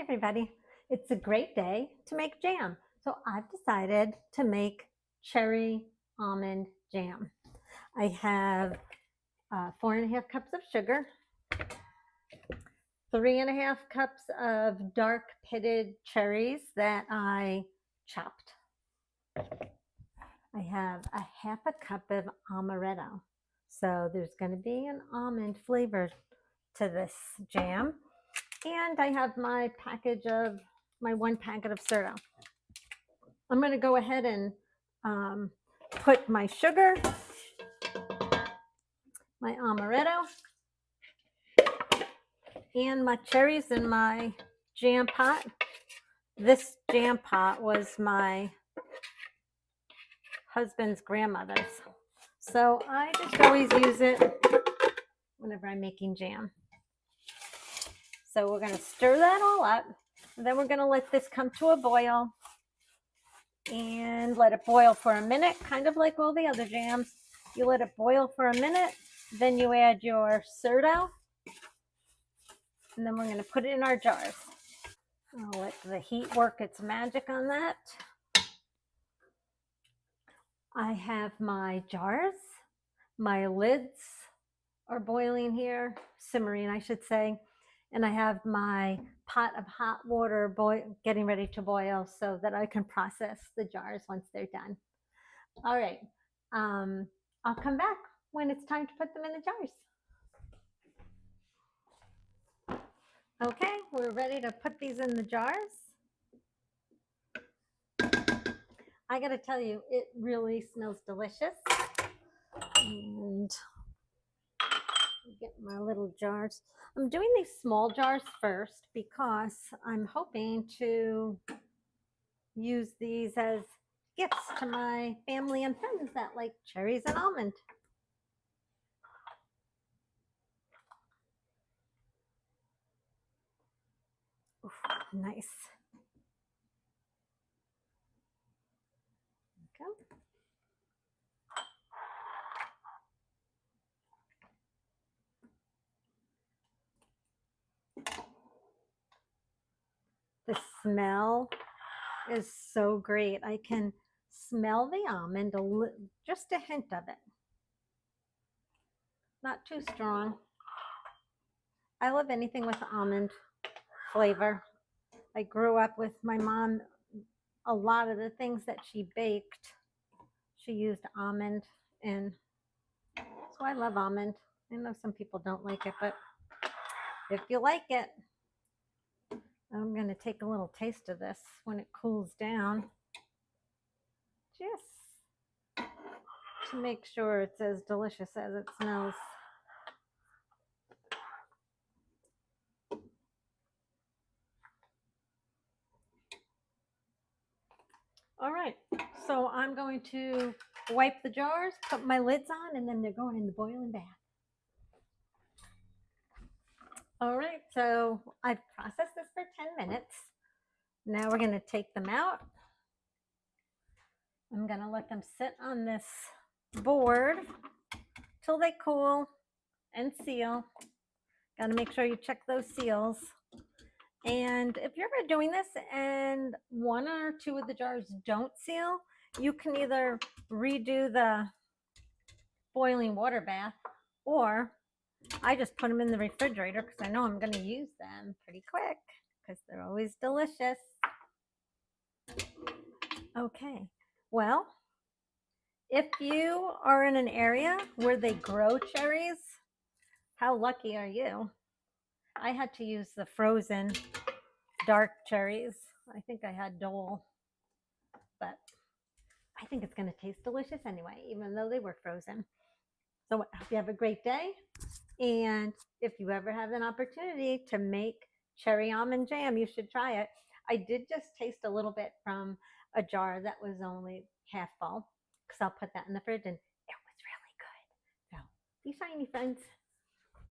everybody. It's a great day to make jam. So I've decided to make cherry almond jam. I have 4.5 cups of sugar, 3.5 cups of dark pitted cherries that I chopped. I have a half a cup of amaretto. So there's going to be an almond flavor to this jam. And I have my one packet of syrup. I'm going to go ahead and put my sugar, my amaretto, and my cherries in my jam pot. This jam pot was my husband's grandmother's, so I just always use it whenever I'm making jam. So we're going to stir that all up, and then we're going to let this come to a boil and let it boil for a minute, kind of like all the other jams. You let it boil for a minute, then you add your syrup, and then we're going to put it in our jars. I'll let the heat work its magic on that. I have my jars. My lids are boiling here, simmering I should say. And I have my pot of hot water getting ready to boil so that I can process the jars once they're done. All right, I'll come back when it's time to put them in the jars. Okay, we're ready to put these in the jars. I gotta tell you, it really smells delicious. And get my little jars. I'm doing these small jars first because I'm hoping to use these as gifts to my family and friends that like cherries and almond. Ooh, nice. Okay. The smell is so great. I can smell the almond, just a hint of it. Not too strong. I love anything with almond flavor. I grew up with my mom. A lot of the things that she baked, she used almond, and so I love almond. I know some people don't like it, but if you like it, I'm going to take a little taste of this when it cools down, just to make sure it's as delicious as it smells. All right, so I'm going to wipe the jars, put my lids on, and then they're going in the boiling bath. All right, so I've processed this for 10 minutes. Now we're going to take them out. I'm going to let them sit on this board till they cool and seal. Got to make sure you check those seals. And if you're ever doing this and one or two of the jars don't seal, you can either redo the boiling water bath, or I just put them in the refrigerator because I know I'm going to use them pretty quick because they're always delicious. Okay, well, if you are in an area where they grow cherries, how lucky are you? I had to use the frozen dark cherries. I think I had Dole, but I think it's going to taste delicious anyway, even though they were frozen. So I hope you have a great day. And if you ever have an opportunity to make cherry almond jam, you should try it. I did just taste a little bit from a jar that was only half full, because I'll put that in the fridge, and it was really good. So be shiny, friends.